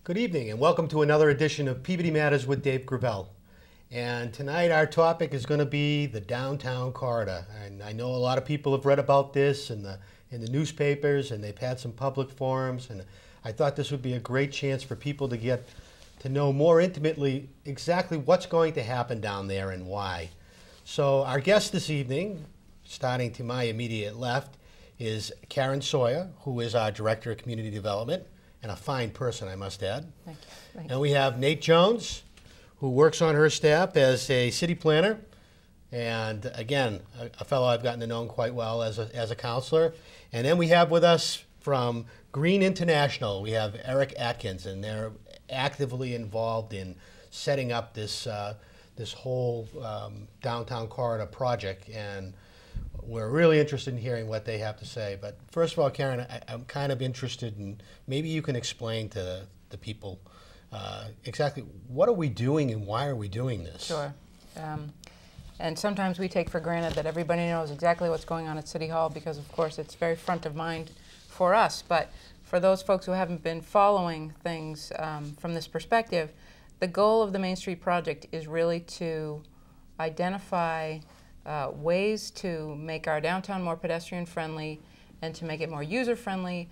Good evening and welcome to another edition of Peabody Matters with Dave Gravel. And tonight our topic is going to be the downtown corridor. And I know a lot of people have read about this in the newspapers, and they've had some public forums, and I thought this would be a great chance for people to get to know more intimately exactly what's going to happen down there and why. So our guest this evening, starting to my immediate left, is Karen Sawyer, who is our Director of Community Development, and a fine person, I must add. Thank you. And we have Nate Jones, who works on her staff as a city planner, and again, a fellow I've gotten to know quite well as a counselor. And then we have with us from Green International, we have Erik Atkins, and they're actively involved in setting up this this whole downtown corridor project, and we're really interested in hearing what they have to say. But first of all, Karen, I'm kind of interested in, maybe you can explain to the people exactly what are we doing and why are we doing this? Sure. And sometimes we take for granted that everybody knows exactly what's going on at City Hall because, of course, it's very front of mind for us. But for those folks who haven't been following things from this perspective, the goal of the Main Street project is really to identify ways to make our downtown more pedestrian friendly and to make it more user friendly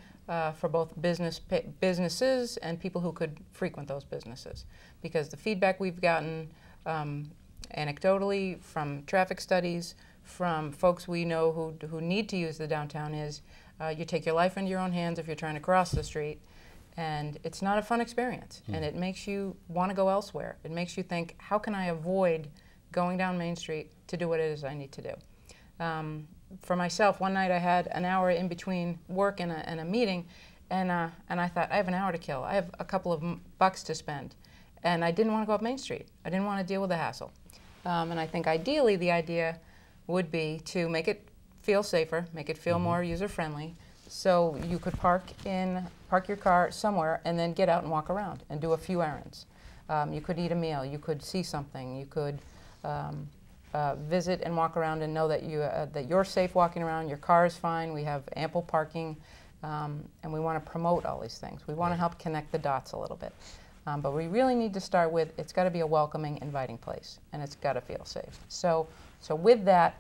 for both businesses and people who could frequent those businesses. Because the feedback we've gotten anecdotally from traffic studies, from folks we know who need to use the downtown is you take your life into your own hands if you're trying to cross the street, and it's not a fun experience. And it makes you want to go elsewhere. It makes you think, how can I avoid going down Main Street to do what it is I need to do? For myself, one night I had an hour in between work and a meeting, and I thought, I have an hour to kill. I have a couple of bucks to spend. And I didn't want to go up Main Street. I didn't want to deal with the hassle. And I think ideally the idea would be to make it feel safer, make it feel more user-friendly, so you could park your car somewhere and then get out and walk around and do a few errands. You could eat a meal, you could see something, you could visit and walk around and know that you're safe walking around, your car is fine, we have ample parking, and we want to promote all these things. We want to help connect the dots a little bit. But we really need to start with, it's got to be a welcoming, inviting place, and it's got to feel safe. So with that,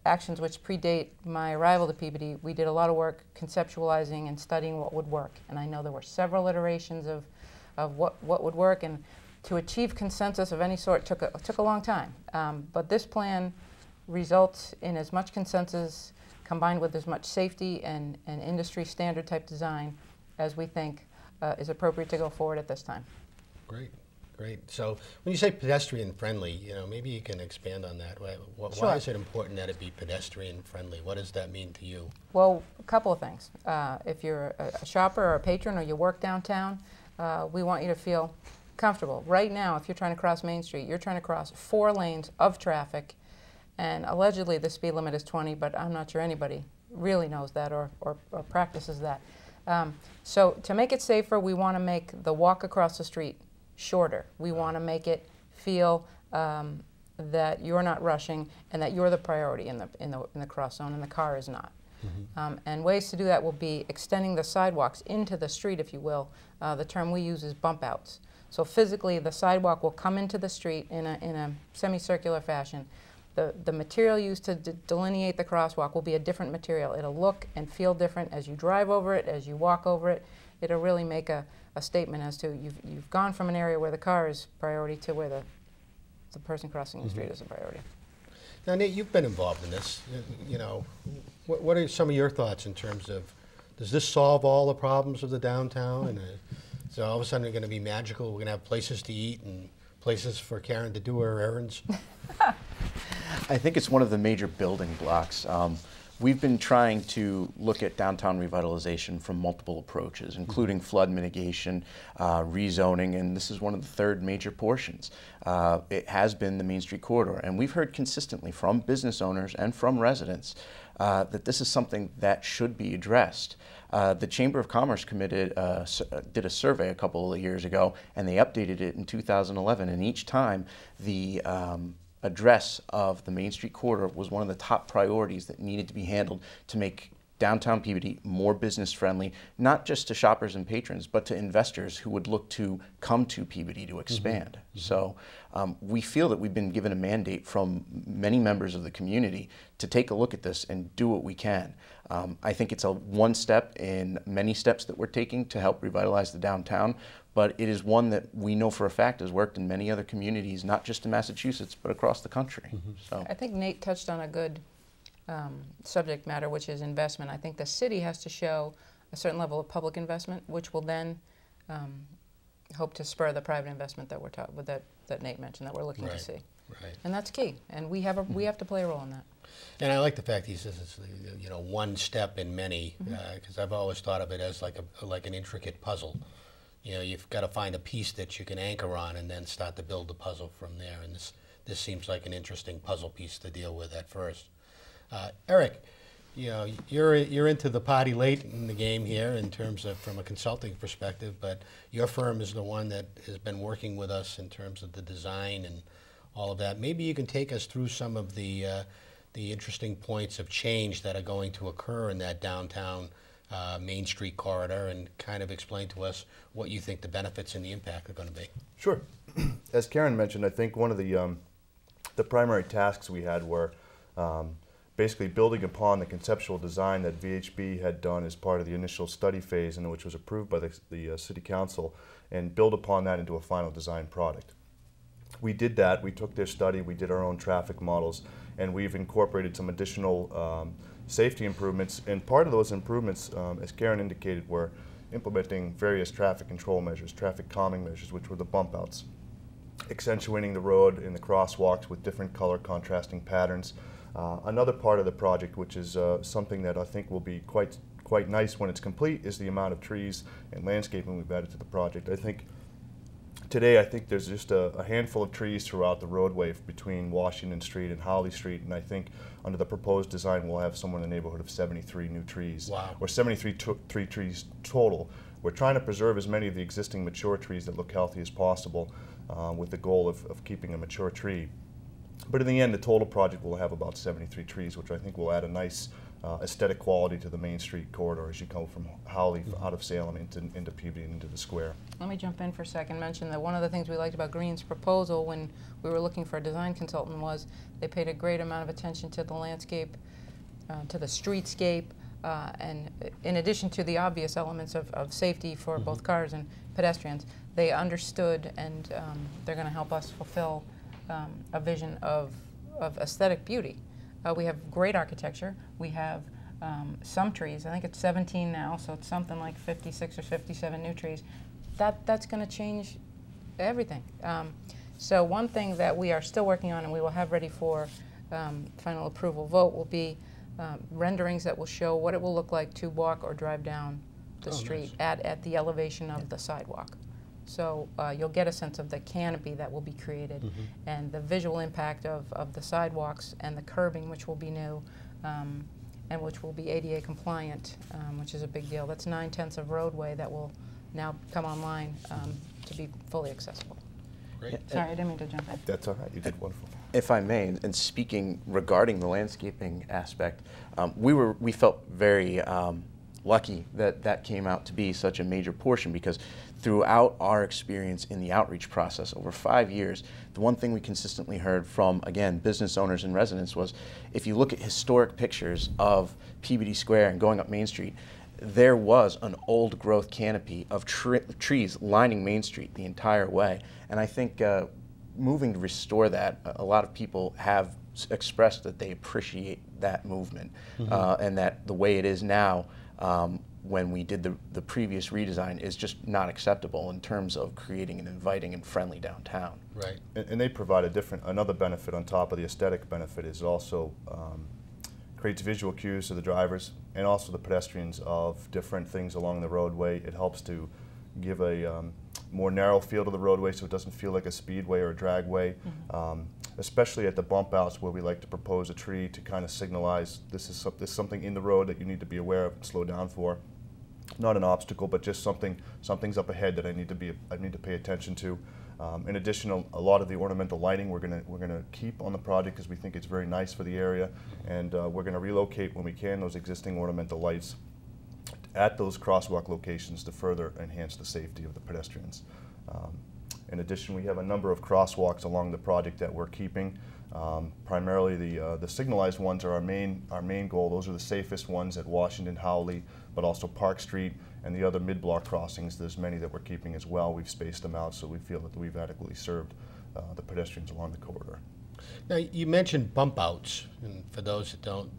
actions which predate my arrival to Peabody, we did a lot of work conceptualizing and studying what would work. And I know there were several iterations of what would work, and to achieve consensus of any sort took a long time. But this plan results in as much consensus combined with as much safety and industry standard type design as we think is appropriate to go forward at this time. Great, great. So when you say pedestrian friendly, maybe you can expand on that. Why Sure. is it important that it be pedestrian friendly? What does that mean to you? Well, a couple of things. If you're a shopper or a patron or you work downtown, we want you to feel comfortable. Right now, if you're trying to cross Main Street, you're trying to cross 4 lanes of traffic, and allegedly the speed limit is 20, but I'm not sure anybody really knows that or practices that. So to make it safer, we want to make the walk across the street shorter. We want to make it feel that you're not rushing and that you're the priority in the cross zone and the car is not. And ways to do that will be extending the sidewalks into the street, if you will. The term we use is bump outs. So physically, the sidewalk will come into the street in a semicircular fashion. The material used to delineate the crosswalk will be a different material. It'll look and feel different as you drive over it, as you walk over it. It'll really make a statement as to you've gone from an area where the car is priority to where the person crossing the street is a priority. Now, Nate, you've been involved in this. What are some of your thoughts in terms of, does this solve all the problems of the downtown? And so all of a sudden it's going to be magical. We're going to have places to eat and places for Karen to do her errands. I think it's one of the major building blocks. We've been trying to look at downtown revitalization from multiple approaches, including flood mitigation, rezoning, and this is one of the third major portions. It has been the Main Street corridor, and we've heard consistently from business owners and from residents that this is something that should be addressed. The Chamber of Commerce did a survey a couple of years ago, and they updated it in 2011, and each time the address of the Main Street corridor was one of the top priorities that needed to be handled to make downtown Peabody more business friendly, not just to shoppers and patrons, but to investors who would look to come to Peabody to expand. So we feel that we've been given a mandate from many members of the community to take a look at this and do what we can. I think it's a one step in many steps that we're taking to help revitalize the downtown, but it is one that we know for a fact has worked in many other communities, not just in Massachusetts, but across the country. So I think Nate touched on a good subject matter, which is investment. I think the city has to show a certain level of public investment, which will then hope to spur the private investment that that Nate mentioned that we're looking to see. Right. And that's key. And we have to play a role in that. And I like the fact he says it's, you know, one step in many, because I've always thought of it as like an intricate puzzle. You know, you've got to find a piece that you can anchor on and then start to build the puzzle from there. And this seems like an interesting puzzle piece to deal with at first. Erik, you know, you're into the party late in the game here in terms of from a consulting perspective, but your firm is the one that has been working with us in terms of the design and all of that. Maybe you can take us through some of the interesting points of change that are going to occur in that downtown Main Street corridor and kind of explain to us what you think the benefits and the impact are going to be. Sure. As Karen mentioned, I think one of the primary tasks we had were basically building upon the conceptual design that VHB had done as part of the initial study phase, and which was approved by the City Council, and build upon that into a final design product. We did that. We took their study, we did our own traffic models, and we've incorporated some additional safety improvements. And part of those improvements, as Karen indicated, were implementing various traffic control measures, traffic calming measures, which were the bump outs, accentuating the road and the crosswalks with different color contrasting patterns. Another part of the project, which is something that I think will be quite nice when it's complete, is the amount of trees and landscaping we've added to the project. Today, I think there's just a handful of trees throughout the roadway between Washington Street and Holly Street, and I think under the proposed design we'll have somewhere in the neighborhood of 73 new trees. Wow. Or 73 trees total. We're trying to preserve as many of the existing mature trees that look healthy as possible with the goal of keeping a mature tree. But in the end, the total project will have about 73 trees, which I think will add a nice aesthetic quality to the Main Street corridor as you come from Holly out of Salem into Peabody and into the square. Let me jump in for a second and mention that one of the things we liked about Green's proposal when we were looking for a design consultant was they paid a great amount of attention to the landscape, to the streetscape, and in addition to the obvious elements of safety for both cars and pedestrians, they understood and they're going to help us fulfill a vision of aesthetic beauty. We have great architecture. We have some trees. I think it's 17 now, so it's something like 56 or 57 new trees. That's going to change everything. So one thing that we are still working on and we will have ready for final approval vote will be renderings that will show what it will look like to walk or drive down the street at the elevation of the sidewalk. So you'll get a sense of the canopy that will be created and the visual impact of the sidewalks and the curbing, which will be new and which will be ADA compliant, which is a big deal. That's 9/10 of roadway that will now come online to be fully accessible. Great. Sorry, I didn't mean to jump in. That's all right. You did wonderful. if I may, and speaking regarding the landscaping aspect, we felt very lucky that that came out to be such a major portion, because throughout our experience in the outreach process over 5 years, the one thing we consistently heard from, again, business owners and residents was, if you look at historic pictures of Peabody Square and going up Main Street, there was an old growth canopy of trees lining Main Street the entire way. And I think moving to restore that, a lot of people have expressed that they appreciate that movement, and that the way it is now, when we did the previous redesign, is just not acceptable in terms of creating an inviting and friendly downtown. Right. And they provide another benefit on top of the aesthetic benefit, is also creates visual cues to the drivers and also the pedestrians of different things along the roadway. It helps to give a more narrow feel to the roadway, so it doesn't feel like a speedway or a dragway. Especially at the bump outs, where we like to propose a tree to kind of signalize this is something in the road that you need to be aware of and slow down for. Not an obstacle, but just something's up ahead that I need to pay attention to. In addition, a lot of the ornamental lighting we're gonna keep on the project because we think it's very nice for the area, and we're gonna relocate when we can those existing ornamental lights at those crosswalk locations to further enhance the safety of the pedestrians. In addition, we have a number of crosswalks along the project that we're keeping. Primarily the signalized ones are our main goal. Those are the safest ones at Washington, Howley, but also Park Street and the other mid-block crossings. There's many that we're keeping as well. We've spaced them out so we feel that we've adequately served the pedestrians along the corridor. Now, you mentioned bump outs, and for those that don't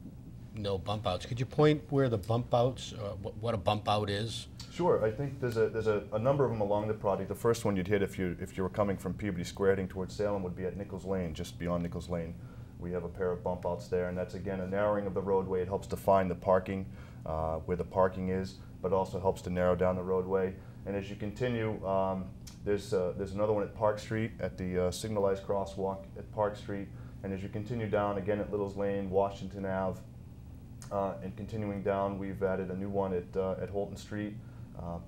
know bump outs, could you point where the bump outs, what a bump out is? Sure. I think there's a number of them along the project. The first one you'd hit if you were coming from Peabody Square heading towards Salem would be at Nichols Lane, just beyond Nichols Lane. We have a pair of bump outs there, and that's again a narrowing of the roadway. It helps define the parking, where the parking is, but also helps to narrow down the roadway. And as you continue, there's another one at Park Street at the signalized crosswalk at Park Street. And as you continue down again at Little's Lane, Washington Ave, and continuing down, we've added a new one at Holton Street.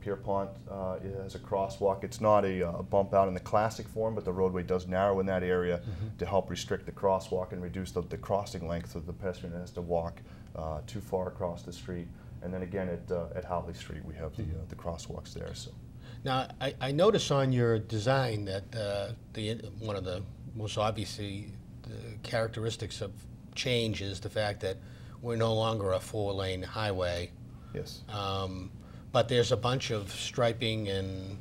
Pierpont has a crosswalk. It's not a bump out in the classic form, but the roadway does narrow in that area to help restrict the crosswalk and reduce the crossing length so the pedestrian has to walk too far across the street. And then again at Howley Street, we have the crosswalks there. So. Now, I notice on your design that one of the most obviously the characteristics of change is the fact that we're no longer a 4-lane highway. Yes. But there's a bunch of striping and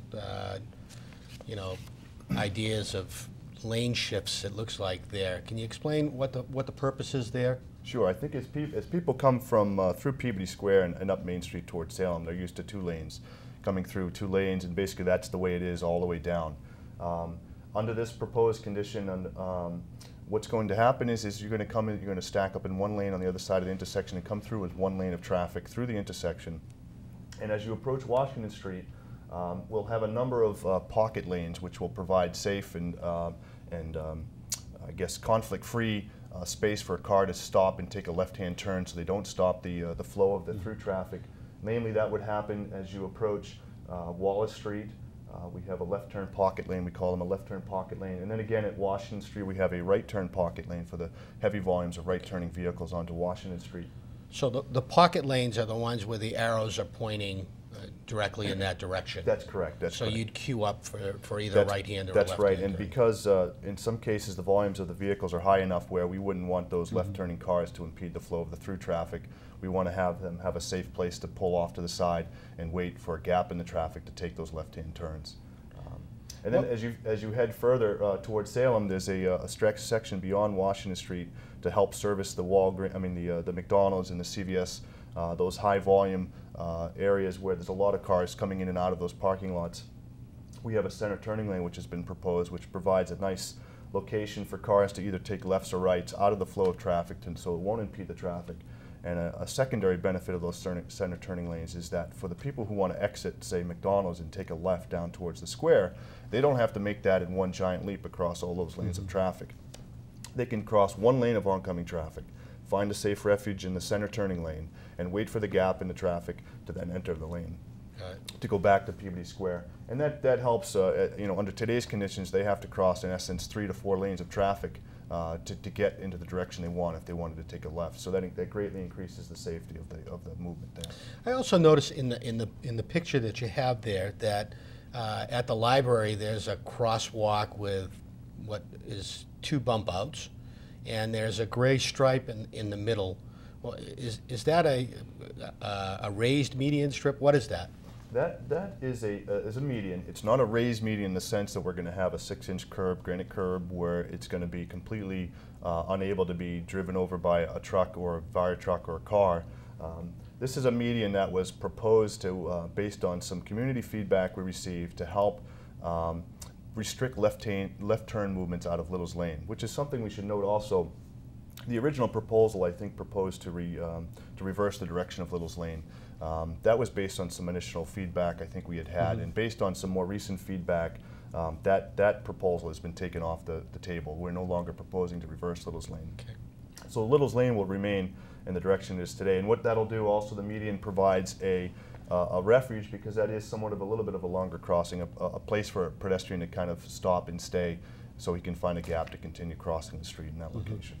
ideas of lane shifts. It looks like there. Can you explain what the purpose is there? Sure. I think as people come from through Peabody Square and up Main Street towards Salem, they're used to 2 lanes, coming through 2 lanes, and basically that's the way it is all the way down. Under this proposed condition, what's going to happen is you're going to come in, you're going to stack up in 1 lane on the other side of the intersection and come through with 1 lane of traffic through the intersection. And as you approach Washington Street, we'll have a number of pocket lanes which will provide safe and I guess conflict-free space for a car to stop and take a left-hand turn so they don't stop the flow of the through traffic. Mainly that would happen as you approach Wallace Street. We have a left turn pocket lane, we call them a left turn pocket lane. And then again at Washington Street we have a right turn pocket lane for the heavy volumes of right turning vehicles onto Washington Street. So the pocket lanes are the ones where the arrows are pointing directly in that direction. That's correct. That's so correct. You'd queue up for either right hand or left hand. That's right, and turn. because in some cases the volumes of the vehicles are high enough where we wouldn't want those left turning cars to impede the flow of the through traffic, we want to have them have a safe place to pull off to the side and wait for a gap in the traffic to take those left hand turns. And then as you head further towards Salem, there's a stretch section beyond Washington Street to help service the the McDonald's and the CVS, those high volume areas where there's a lot of cars coming in and out of those parking lots. We have a center turning lane which has been proposed, which provides a nice location for cars to either take lefts or rights out of the flow of traffic, so it won't impede the traffic. And a secondary benefit of those center turning lanes is that for the people who want to exit, say, McDonald's and take a left down towards the square, they don't have to make that in one giant leap across all those lanes of traffic. They can cross 1 lane of oncoming traffic, find a safe refuge in the center turning lane, and wait for the gap in the traffic to then enter the lane to go back to Peabody Square. And that helps, under today's conditions, they have to cross, in essence, 3 to 4 lanes of traffic to get into the direction they want if they wanted to take a left. So that greatly increases the safety of the movement there. I also noticed in the picture that you have there that at the library there's a crosswalk with what is 2 bump outs, and there's a gray stripe in the middle. Well, is that a raised median strip? What is that? That is a median. It's not a raised median in the sense that we're going to have a 6-inch curb, granite curb, where it's going to be completely unable to be driven over by a truck or a fire truck or a car. This is a median that was proposed to, based on some community feedback we received, to help restrict left turn movements out of Little's Lane, which is something we should note also. The original proposal, I think, proposed to reverse the direction of Little's Lane. That was based on some initial feedback I think we had, and based on some more recent feedback, that proposal has been taken off the table. We're no longer proposing to reverse Little's Lane. Okay. So Little's Lane will remain in the direction it is today, and what that'll do also, the median provides a a refuge, because that is somewhat of a little bit of a longer crossing, a place for a pedestrian to kind of stop and stay so he can find a gap to continue crossing the street in that location.